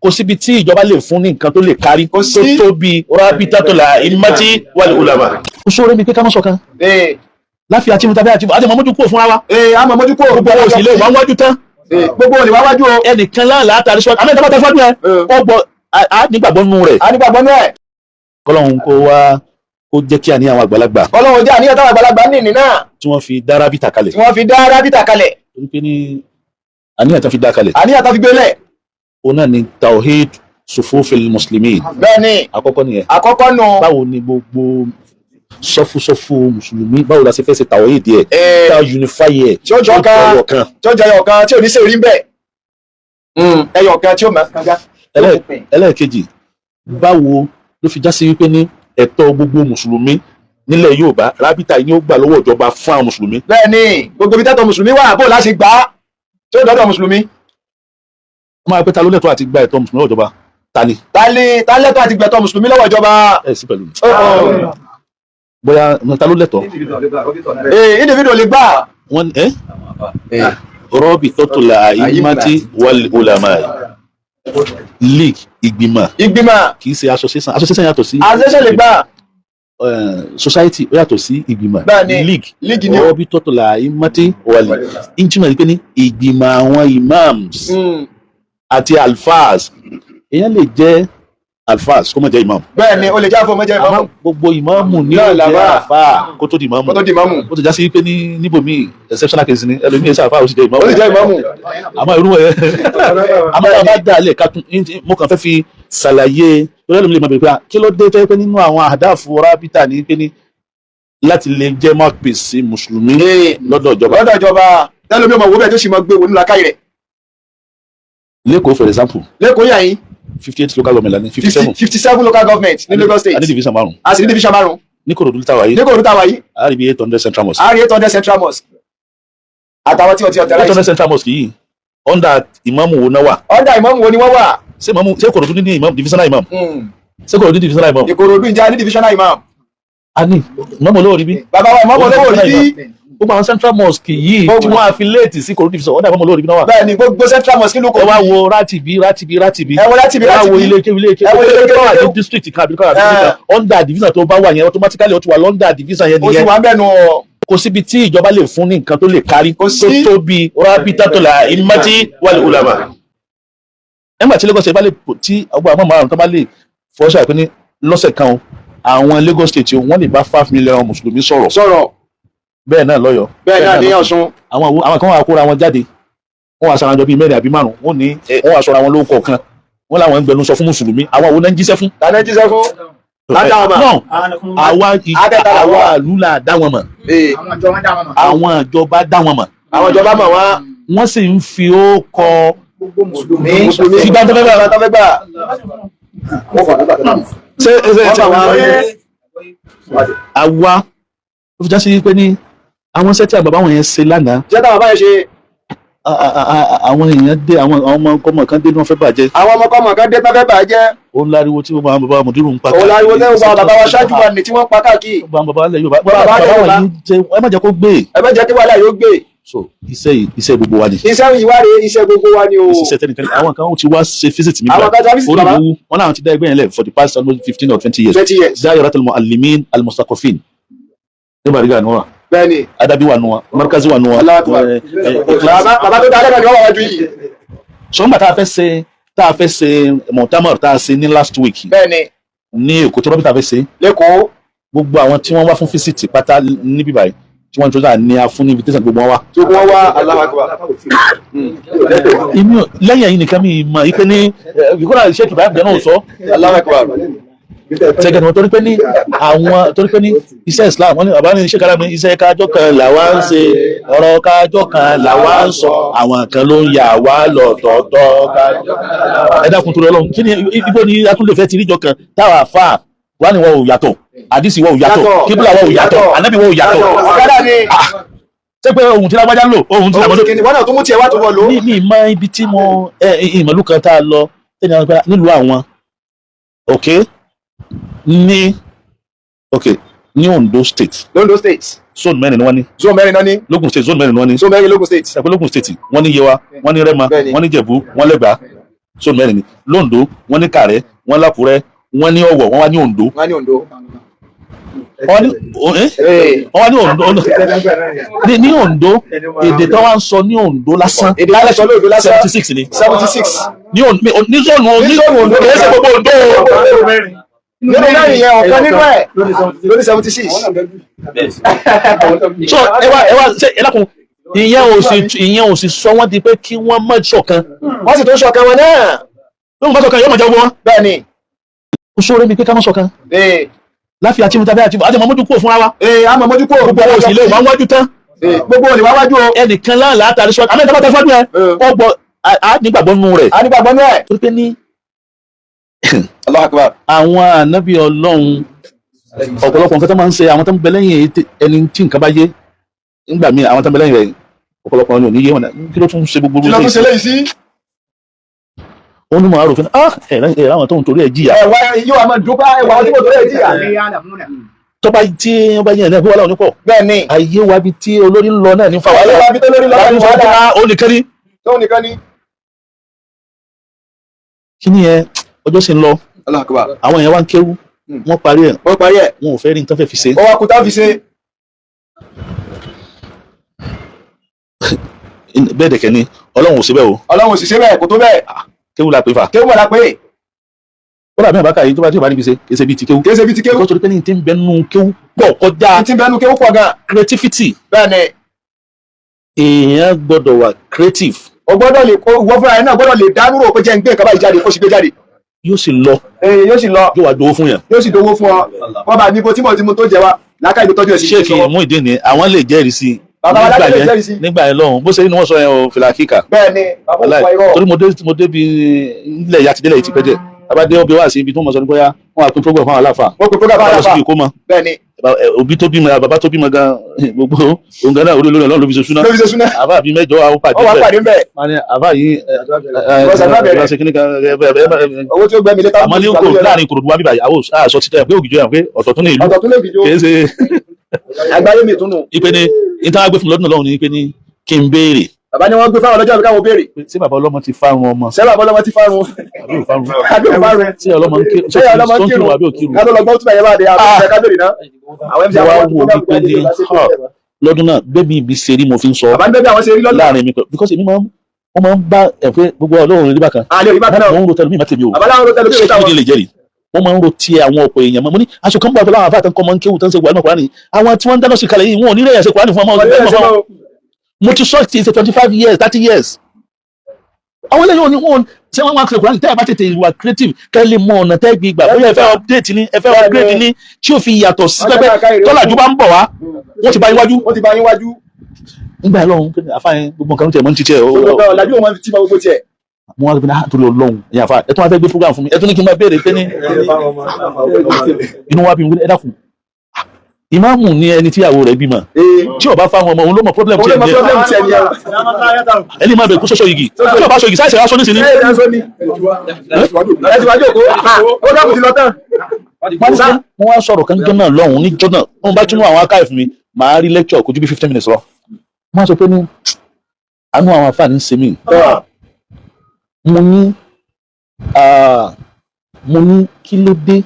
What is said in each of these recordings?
kò síbi tí ìjọba lè fún ní nǹkan tó lè kárí tó tóbi rabitatul a'immati wal ulama. ó ṣòro mi pé ká má ṣọ̀kan láfi àti mutabi àti àti mọ̀mọ́jú kúrò fúnra wa. àmọ́ mójú kúrò gbogbo àwọn òsì lè wá wájú tán. gbogbo olè wá wájú o. ẹnìkan láàlá àtàrí sọ àmì ìtàbátà fọdún ẹ ọgbọ nígbàgbọ́ nínú rẹ̀. nígbàgbọ́ nínú ẹ̀. kọ́lọ́hún kó wá kó jẹ́ kí àníyàn àwọn àgbàlagbà. kọ́lọ́hún jẹ́ àníyàn táwọn àgbàlagbà nìní náà. tí wọ́n fi dá rábìtà kalẹ̀. torí pé ní àníyàn tó fi dá kalẹ̀. àníyàn tó fi gbélẹ̀. ó náà ni tawhid sufufil muslimin. bẹ́ẹ̀ni àkọ́kọ́ nìyẹn. àkọ́kọ́ nù. báwo ni gbogbo sọfúsọfú mùsùlùmí báwo la ṣe fẹ́ ṣe tawhid díẹ̀. tá unify ẹ̀. tí ó jọ kan tí ó jẹ ẹyọkan tí ò ní sèrí ń bẹ̀. ẹyọkan tí ó máa kanga. ẹlẹ́ẹ̀kejì báwo ló fi já sí wípé ní ẹ̀tọ́ gbogbo mùsùlùmí nílẹ̀ Yorùbá rábìtà yìí ó gbà lọ́wọ́ ìjọba fún àwọn mùsùlùmí. bẹ́ẹ̀ni gbogbo ibi tẹ́tọ̀ mùsùlùmí wà bó láti gbà á tí ó dọ́dọ̀ mùsùlùmí. wọ́n máa pẹ́ ta ló lẹ́tọ̀ọ́ àti gba ẹ̀tọ́ mùsùlùmí lọ́wọ́ ìjọba ta ni. ta lẹ́tọ̀ọ́ àti gbẹ̀tọ̀ mùsùlùmí lọ́wọ́ ìjọba. ẹ sí pẹ̀lú mi. bóyá ta ló lẹ́tọ̀ọ́. individual lè gbà. wọ́n rabitatul a'immati wal ulama league ìgbìmọ̀ kì í ṣe association yàtọ̀ sí. association lè gbà. society ó yàtọ̀ sí ìgbìmọ̀. league ni rabitatul a'immati wal ìjìmọ̀ ni pé ní ìgbìmọ̀ àwọn imams àti alfaz èèyàn lè jẹ́ alfaz kó má jẹ́ imam. bẹ́ẹ̀ni o lè jẹ́ àfọ má jẹ́ imam. àmọ́ gbogbo imamu ní ọ̀jẹ̀ àfà kó tó di imamu. ó ti já sí pé ní níbòmí exceptional case ni ẹlòmíì ṣe àfà ó sì jẹ́ imamu. ó sì jẹ́ imamu. àmọ́ irú ẹ̀ àmọ́ tá a bá dà á lẹ̀ ká tún mo kàn fẹ́ fi ṣàlàyé lórí ẹlòmíì lè máa bèrè pé kí ló dé tó yẹ pé nínú àwọn àdáàfo rábítà ní pé ní láti lè jẹ́ mouthpiece mùsùlùmí lọ́dọ̀ ìjọba. tẹ́lómi ọmọ wo bẹ́ẹ̀ tó sì máa gbé wo nínú akáyì rẹ̀. lẹ́kọ̀ọ́ for example. lẹ́kọ̀ọ́ yà yín. 58 local government lani 57 local government ní Lagos state. a ní division márùn. a sì ní division márùn. ní Kòròdú táwa yìí. a rí bí 800 central mosque. a rí 800 central mosque. àtàwọn tí wọ́n ti ọ̀tẹ̀ láìsí. 800 central mosque yìí under ìmáàmù wo náà wà. under ìmáàmù wo ni wọ́n wà. ṣé Kòròdú ní imam divisional imam. ṣé Kòròdú ní divisional imam. Ìkòròdú ìjà ní divisional imam. a ní ìmáàmù olówó rí bí. bàbá wa ìmáàmù olówó rí bí. gbogbo àwọn central mosque yìí tí wọ́n affiliate sí Kòròdú division ọ̀dà ìmáàmù olówó rí bí náà wà. bẹ́ẹ̀ni gbogbo central mosque ló kọ́. ẹ wá wo rátibi. ẹ wo rátibi. ẹ wá wo ilé kéwì district kan àbíkọ́ under division tó bá wà yẹn automatically ó ti wà under division yẹn nìyẹn. ó ti wà bẹ́ẹ̀ nù ọ. kò síbi tí ìjọba lè fún ní nǹkan tó lè kárí tó tóbi rabitatul a'immati wal ulama. ẹgbà tí Lagos state bá lè tí ọgbà àmọ́ márùn-ún tó bá lè fọ́ṣà pé ní lọ́sẹ̀ kan àwọn Lagos state wọ́n lè bá 5 million mùsùlùmí sọ̀rọ̀ bẹ́ẹ̀ náà lọ́yọ̀ bẹ́ẹ̀ náà ní Ọ̀ṣun. àwọn kan wà kóra wọn jáde wọ́n wà sàrànjọ bíi mẹ́rin àbí márùn-ún wọ́n ní wọ́n wà sọ̀rọ̀ àwọn lórúkọ kan wọ́n làwọn ń gbẹnu sọ fún mùsùlùmí àwọn wo náà ń jíṣẹ́ fún. tàbí jíṣẹ́ fún. àwa ìlú là dá wọn mọ̀ àwọn ìjọba dá wọn mọ̀ àwọn ìjọba mọ̀ wọ́n sì ń fi ó kọ mùsùlùmí sí bá tọ́fẹ́ gbà. àwa ó fi já sí pé ní àwọn iṣẹ́ tí àwọn bàbá wọn yẹn ṣe lánàá. jẹ́ táwọn bàbá yẹn ṣe. àwọn èèyàn dé àwọn ọmọkọ́mọ kan dé ní wọ́n fẹ́ bàjẹ́. àwọn ọmọkọ́mọ kan dé ní wọ́n fẹ́ bàjẹ́. ó ń láriwo tí gbogbo àwọn bàbá mùdírù ń pa káàkiri. ó láriwo tí gbogbo àwọn bàbá wa ṣáájú wa ní tí wọ́n pa káàkiri. gbogbo àwọn bàbá ilẹ̀ Yorùbá bàbá wọn yìí ẹ má jẹ́ kó gbé. ẹ má jẹ́ kí wàhálà yóò gbé. so iṣẹ́ gbogbo wa ni. iṣẹ́ yìí wá rè iṣẹ́ gbogbo wa ni o. iṣẹ́ tẹnikẹ́ni àwọn kan ti wá ṣe visit mi. àwọn kan ti wá visit bàbá. wọn náà ti dá ẹgbẹ́ yẹn lẹ̀ for the past almost 15 or 20 years. 20 years. Da'iratul Mu'allimin al-Mustaqafin. ní Bariga ni wọn. bẹ́ẹ̀ni. Adabi wà nù wọn Markazi wà nù wọn. bàbá tó dáa lẹ́nu ni wọ́n wá wájú yìí. sọ́ngbà tá a fẹ́ ṣe mọ̀tàmọ̀ tá a ṣe ní last week. bẹ́ẹ̀ni. ní Èkó tó rọ́bìtà fẹ́ ṣe. lẹ́kọ̀ọ́. gbogbo àwọn tí wọ́n wá fún fíṣítì pátá níbí báyìí tí wọ́n ń tọ́jà ní a fún ní invitation gbogbo wọn wá. tí wọ́n wá Allahu Akbar. lẹ́yìn ẹ̀yìn nìkan mi mọ̀ ipe ní ìkọ́lá Sheikh Ibrahim jẹ́ náà sọ. Allahu Akbar. sẹ́gẹ̀dì wọn torí pé ní iṣẹ́ Islam wọ́n ní bàbá ní Sheikh Ibrahim iṣẹ́ kájọ́ kan làwa ń ṣe ọ̀rọ̀ kájọ́ kan làwa ń sọ àwọn kan ló ń yà wá lọ́tọ̀ọ̀tọ̀ ẹ dákun torí Ọlọ́run kí ni ibo ni atúndè fẹ́ ti ríjọ kan táwa fà wá ní wọn ò yàtọ̀ àdìsí wọn ò yàtọ̀ kíbùlà wọn ò yàtọ̀ ànábì wọn ò yàtọ̀. ṣé pé ohun tí lágbájá lò ohun tí lágbájá lò. wọ́n náà tó mú tiẹ̀ wá tó bọ̀ lò. ní ìmọ̀ ibi tí mo ìmọ̀lú kan tá a lọ tẹ́ni àwọn ìpínlẹ̀ nílùú àwọn ní Ondo state. Ondo state. zone mẹ́rin ni wọ́n ní. zone mẹ́rin náà ní. Lógùn state zone mẹ́rin ni wọ́n ní. zone mẹ́rin Lógùn state. ṣàpẹ́ Lógùn state wọ́n ní Yewa wọ́n ní Rẹ́mọ wọ́n ní Jẹ̀bú wọ́n lẹ́gbàá so mẹ́rin ni lóńdó wọ́n ní Kàrẹ́ wọ́n lákùrẹ́ wọ́n ní Ọ̀wọ̀ wọ́n wá ní Oǹdó wọ́n ní Oǹdó. wọ́n wá ní Oǹdó ní Oǹdó èdè tó wá ń sọ ní Oǹdó lásán èdè alẹ́ sọ lóòdó lásán 76 ni 76 ní zónù Oǹdó kìí ṣe gbogbo Oǹdó nínú mẹ́rin yẹn ọ̀kan nínú ẹ̀ lórí 76. so ẹ wá ṣe ẹ lákun ìyẹn ò sì sọ wọ́n di pé kí wọ́n má ṣọ̀kan wọ́n sì tó ń ṣọ̀kan wọn náà. lóun bá ṣọ̀kan yóò máa jẹ́ gbogbo wọn. bẹ́ẹ̀ ni. ó ṣòro mi pé ká má ṣọ̀kan. láfi àti mutabi àti àti mọ̀mọ́jú kúrò fúnra wa. àmọ́ mọ́jú kúrò. gbogbo òsì ilé ìwà wájú tán. gbogbo òní wá wájú o. ẹnìkan láàlá àtàrí sọ àmì ìtàbàtà fọdún ẹ ọgbọ nígbàgbọ́ nù rẹ̀. a nígbàgbọ́ nù ẹ̀. torí pé ní Allahu Akbar. àwọn ànábì Ọlọ́run ọ̀pọ̀lọpọ̀ nǹkan tó máa ń ṣe àwọn tó ń bẹ lẹ́yìn ẹni tí nǹkan bá yé nígbà míì àwọn tó ń bẹ lẹ́yìn rẹ̀ ọ̀pọ̀lọpọ̀ wọn ò ní yé wọn kí ló tún ṣe gbogbo kí ló tún ṣe léyìí sí. ó ní mọ̀ àròfin ẹ̀ láwọn tó ń torí ẹ̀ jìyà. ẹ̀wà yóò máa dúpá ẹ̀wà wọn tí kò torí ẹ̀ jìyà. tọ́ba tí wọ́n bá yẹn náà bí wọ́n láwọn onípọ̀. bẹ́ẹ̀ ni. ayé wa bi tí olórí ń lọ náà ní fàwọn. ayé wa bi tí olórí ń lọ náà ní fàwọn. ó nìkan ni. tó nìkan ni. kí ni ẹ ọjọ́ sì ń lọ. Allahu Akbar. àwọn èèyàn wá ń kéwú wọ́n parí ẹ̀. wọ́n parí ẹ̀. wọn ò fẹ́ rí nǹkan fẹ́ fi ṣe. ó wá kúta fi ṣe. bẹ́ẹ̀ dẹ̀kẹ́ ni Ọlọ́run ò sí bẹ́ẹ̀ o. Ọlọ́run ò sì ṣe bẹ́ẹ̀ kò tó bẹ́ẹ̀. kéwú la pè fà. kéwú la pè. ó dàbí àbákà yìí tó bá tí ò bá níbi ṣe kéṣe bíi ti kéwú. kéṣe bíi ti kéwú. nítorí pé ní ti ń bẹ nínú kéwú pọ̀ kọjá. ti ń bẹ nínú kéwú pọ̀ gan. creativity. bẹ́ẹ̀ ni. èèyàn gbọ́dọ̀ wà creative. o gbọ́dọ̀ lè kó wọ́n fúnra ẹ̀ náà gbọ́dọ̀ lè dánú rò pé jẹ́ ń gbé nǹkan báyìí jáde kó sì gbé jáde. yóò sì lọ. yóò sì lọ. yóò wá dowó fún yàn. yóò sì dowó fún ọ. wọ́n bá níbo tí mo tó jẹ wa láká ìlú tọ́jú ẹ̀ sí. ṣéèkì Muyideen ni àwọn lè jẹ́rìí sí nígbà yẹn lọ́hùn bó ṣe ní wọ́n sọ yẹn o fìlà kíkà. bẹ́ẹ̀ ni bàbá òkú ayọ̀. torí mo dé bi ilẹ̀ ìyá àtidẹ́lẹ̀ yìí ti pẹ́ jẹ́ abadé ọbẹ̀ wá sí ibi tó mọ̀ sọ ní bóyá wọ́n á pín program fún àwọn aláfa. wọ́n pín program fún àwọn aláfa. bẹ́ẹ̀ ni. òbí tó bímọ bàbá tó bímọ gan gbogbo òǹgàn náà orí olórí Ọlọ́run ló fi ṣe súná. ló fi ṣe súná. àbá àbí mẹ́jọ àwọn pàdé bẹ́ẹ̀. àbá yìí owó tí ó gbẹ́mi létà. àmọ́ ní kò láàrin Ìkòròdú wa bíbá àwọn àṣọ títẹ̀ pé ògìjọ yàn pé ọ̀tọ̀ tún ní ìlú. ọ̀tọ̀ tún lè gìjọ. kì í ṣe. àgbáyé mi tún nù. ipe ni ìtàn àgbẹ̀ fún lọ́dún lọ́hùn ni ipe ni kí n béèrè. bàbá ni wọ́n gbé fáwọn ọlọ́jọ́ àbí káwọn béèrè. ṣé bàbá ọlọ́mọ ti fárun ọmọ. ṣé bàbá ọlọ́mọ ti fárun. àbí ò fárun. àbí ò fárun. ṣé ọlọ́mọ ń kírun. ṣé ọlọ́mọ ń kírun àbí ò kírun. kádó lọ gbọ́ tún bẹ̀yẹ̀ bá dé àwọn kábèrè náà. àwọn MC àwọn wo wípé ní lọ́dún náà bẹ́ẹ̀ mi ibi ṣe rí mo fi ń sọ. bàbá ń bẹ́ẹ̀ bí àwọn ṣe rí lọ́dún. láàrin mi because èmi wọ́n máa ń bá ẹ̀fẹ́ gbogbo Ọlọ́run rí bákan. àlè rí bákan náà. wọ́n ń ro tẹlu mi má tèmi o. bàbá láwọn ro tẹlu mi ṣé kí ni lè jẹ́rìí wọ́n máa ń ro tiẹ̀ àwọn ọ̀pọ̀ èèyàn mọ́ mo ní aṣọ kan bọ̀ àtọ́ láwọn afáàtàn kọ́ máa ń kéwù tán ṣe wà ní Kùránì àwọn tí wọ́n ń dáná sí kalẹ̀ yìí wọn ò ní rẹ̀yà ṣe Kùránì fún ọmọ mo ti sọ ti ṣe 25 years 30 years àwọn eléyìí ò ní wọn ṣé wọn máa ṣe Kùránì tẹ́ ẹ bá tètè wà creative kẹ́ lè mọ ọ̀nà tẹ́ gbé gbà bóyá ẹ fẹ́ update ni ẹ fẹ́ upgrade ni tí ò fi yàtọ̀ sí pẹ́pẹ́ tọ́làjú bá ń bọ̀ wá wọ́n ti bá yín wájú. wọ́n ti bá yín wájú. nígbà yẹn lọ́hùn àfáàyàn gbogbo nǹkan tiẹ̀ mọ́ ní títí ẹ̀. ọ̀làjú ò máa ti bá gbogbo tiẹ̀. mo wá gbé torí Ọlọ́run ẹ̀yìn àfa ẹ̀ tún wá fẹ́ gbé program fún mi ẹ̀ tún ní kí n máa béèrè pé ní inú wa bí mi ẹ̀ dákun ìmáàmù ni ẹni tíyàwó rẹ̀ bímọ tí ó bá fáwọn ọmọ òun ló mọ problem tí ẹ ní ẹni máa bẹ kó sọsọ igi tí ó bá sọ igi sáìsì aṣọ nísìnyí. wọ́n wá sọ̀rọ̀ kan jọ́nà lọ́hùn ní jọ́nà wọ́n bá túnú àwọn akáyọ̀ fún mi màá rí lecture kò ju bí 15 minutes lọ. wọ́n á sọ pé ní àánú àwọn afáàní ń ṣe mí. mo ní kí ló dé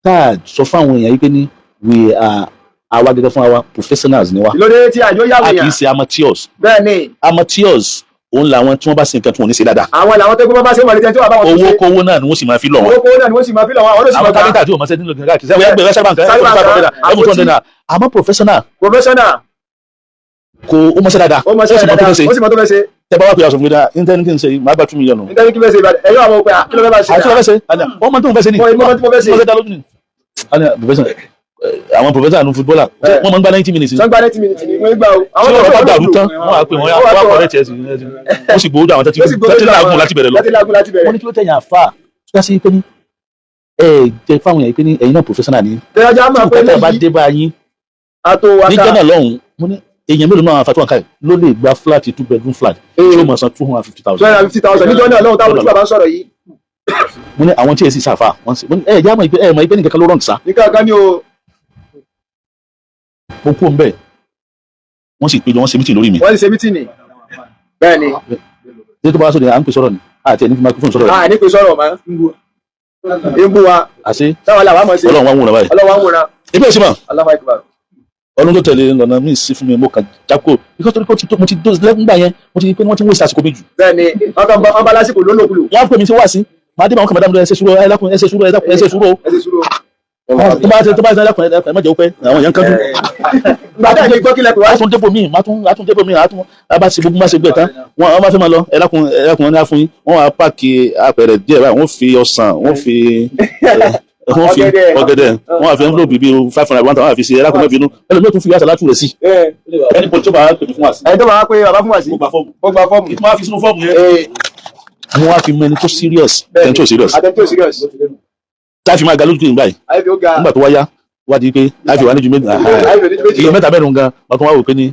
tá a sọ fáwọn èèyàn yìí pé ní we are àwa gẹ́gẹ́ fún àwa professionals ni wa. ìlódé tí àjọ yàwó yàn. àbí ṣe amateurs. bẹ́ẹ̀ni. amateurs òun làwọn tí wọ́n bá ṣe nǹkan tí wọ́n ní ṣe dáadáa. àwọn làwọn tó gbọ́ bá ṣe wọlé tí wọ́n bá wọn tó ṣe. owó kówó náà ni wọ́n sì máa fi lọ wọn. owó kówó náà ni wọ́n sì máa fi lọ wọn. àwọn kápẹ́ntà tí o máa ṣe nílò kíkà kìí sẹ́wọ́n ẹgbẹ̀rún sábà nǹkan àmọ́ professional. professional. kò ó mọ̀ ṣe dáadáa. ó mọ̀ ṣe dáadáa ó sì mọ̀ tó fẹ́ ṣe. tẹ bá wà pé aṣọ fún mi dáa intanet kí n ṣe máa gba 2 million. intanet kí n fẹ́ ṣe ìbàdàn ẹ̀yọ́ àwọn òpè àkìlọ́ fẹ́ bá ṣe. àti wọ́n fẹ́ ṣe wọ́n mọ̀ tó ń fẹ́ ṣe ni. wọ́n mọ̀ tó fẹ́ ṣe. wọ́n fẹ́ dá lójú ni. àwọn professor àánú footballer wọ́n máa ń gba 90 minutes. wọ́n gba 90 minutes ni wọ́n gbà o. àwọn tó bá dàrú tán wọ́n á pè wọ́n wá kọ̀rẹ́ tiẹ̀ sí i ó sì gbowó àwọn tẹ́tí lágùn láti bẹ̀rẹ̀ lọ. wọ́n ní kí ló tẹ̀yìn àfà tó sí pé ní jẹ fáwọn èèyàn pé ní ẹ̀yin náà professional ni. tẹ́lájà máa pẹ́ lẹ́yìn bá dé bá yín ní Ghana lọ́hùn mo ní èèyàn mélòó náà àfàtúwọ̀n káyọ̀ ló lè gba flat 2 bedroom flat tí ó mọ̀ san 250,000. 250,000 níjọ́ náà lọ́wọ́ táwọn tí bàbá ń sọ̀rọ̀ yìí. mo ní àwọn tí èsì sàfà wọ́n sì ẹ̀ jẹ́ àmọ́ ìpè ní kankan ló rọ̀ nìsa. nìkan kan ni o. mo kú ọ̀nbẹ wọ́n sì péjọ wọ́n ṣe mítì lórí mi. wọ́n ṣe mítì ni bẹ́ẹ̀ ni. ṣé tó bá sọ de à ń pè sọ̀rọ̀ ni àti ẹni fún microphone sọ̀rọ̀ ní pé sọ̀rọ̀ máa ń bú wa àṣẹ táwọn aláwa mọ̀ sí Ọlọ́run wá wòran báyìí Ọlọ́run wá wòran ebi ò sí mọ̀ Allahu Akbar. ọdún tó tẹ̀lé lọ́nà míì sí fún mi mo kàn jákò ikọ́ torí pé mo ti dóòsì lẹ́gbàá yẹn mo ti di pé wọ́n ti ń wéṣẹ̀ àsìkò mi jù. bẹ́ẹ̀ni wọ́n bá lásìkò lólòkulò. wọ́n á pè mí sí wáàsí màá dé bá wọn kàn máa dáhùn ẹsẹ̀ sùúrù ẹlẹ́kùn ẹsẹ̀ sùúrù ẹsẹ̀ sùúrù tó bá ṣe ẹlẹ́kùn ẹ má jẹ́ òpẹ́ àwọn èèyàn kan dùn. gbàdá ìgbẹ́ gbọ́ kílẹ̀ pé wá. àtún dépò míì àtún dépò míì àtún bá ṣe gbogbo má ṣe gbẹ tán wọ́n máa fẹ́ máa lọ ẹlẹ́kùn wọn ní àfún yín wọ́n wá páàkì apẹ̀rẹ̀ díẹ̀ báyìí wọ́n fi ọsàn wọ́n fi ọ̀gẹ̀dẹ̀ wọ́n wá fi envelope bíi 500 1,000 wọ́n wá fi ṣe ẹlẹ́kùn mẹ́bìnú ẹlòmíràn tún fi yàtọ̀ látú rẹ̀ sí ẹni pọ̀ tó bá pè mí fún wa sí. ẹni tó bá wá pé bàbá fún wa sí. ó gba fọ́ọ̀mù. ó gba fọ́ọ̀mù. ìtumọ̀ àfi sínú fọ́ọ̀mù yẹn. wọ́n wá fi mẹ́ni tó serious ẹni tó serious. àtẹ̀tẹ̀ serious. táàfin máa ga lójú kìí báyìí. àyẹ̀fẹ̀ ó ga. nígbà tó wáyá wá di pé láìfi wà níjú méjì iye mẹ́ta mẹ́rin gan wọ́n tún wá wò pé ní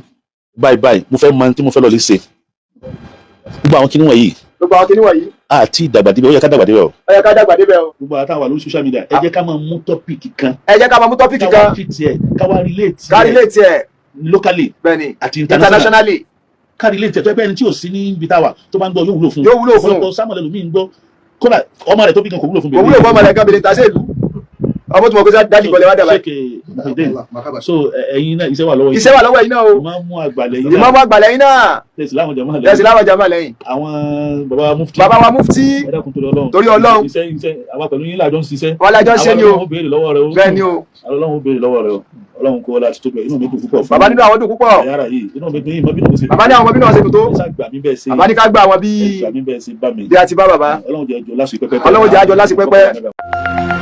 báyìí mo fẹ́ mọ tí mo fẹ́ lọ lè ṣe gbogbo àwọn kinní wọ̀nyí àti ìdàgbà débẹ̀ ó yẹ ká dàgbà débẹ̀ o. ó yẹ ká dàgbà débẹ̀ o. gbogbo àwọn táwọn lórí social media ẹ jẹ́ ká máa mú tọ́pìkì kan. ẹ jẹ́ ká máa mú tọ́pìkì kan. káwa relate ẹ̀ locally bẹ́ẹ̀ni àti internationally. ká relate ẹ̀ tó ẹgbẹ́ ẹni tí ò sí ní ibi táwa tó bá ń gbọ́ yóò wúlò fún. yóò wúlò fún. ọ̀pọ̀ samuel ẹlòmíì ń gbọ́ kódà ọmọ rẹ̀ tó bí gan kò wúlò fún. kò wúlò fún ọmọ rẹ̀ gan bèrè tàṣẹ ìlú ọmọ tí mo gbé dájú bọ̀lẹ̀ wá dàbà. so ẹ̀yin náà iṣẹ́ wà lọ́wọ́ yìí. iṣẹ́ wà lọ́wọ́ yìí náà o. ìmáàmù àgbàlẹ̀ yìí náà. ìmáàmù àgbàlẹ̀ yìí náà. tẹ̀sí láwọn jàmáà lẹ́yìn. tẹ̀sí láwọn jàmáà lẹ́yìn. àwọn bàbá wa mufti. bàbá wa mufti. ẹ dákun torí Ọlọ́run. torí Ọlọ́run. iṣẹ́ àwa pẹ̀lú yín làjọ ń ṣiṣẹ́. wọn làjọ ń ṣe ni o. Ọlọ́run ó béèrè lọ́wọ́ rẹ o. bẹ́ẹ̀ ni o. Ọlọ́run ó béèrè lọ́wọ́ rẹ o. Ọlọ́run kó ọlá títóbi inú mi dùn púpọ̀. bàbá nínú àwọn dùn púpọ̀. yàrá yìí inú mi dùn yìí mọ bí mo ṣe. bàbá ní àwọn ọmọ bí náà ṣe tó. bàbá ní ká gbà àwọn bí. ẹ ṣàgbà mi bẹ́ẹ̀ ṣe bá mi. bí a ti bá bàbá. Ọlọ́run jẹ́ àjọ lásìkò pẹ́pẹ́. Ọlọ́run jẹ́ àjọ lásìkò pẹ́pẹ́.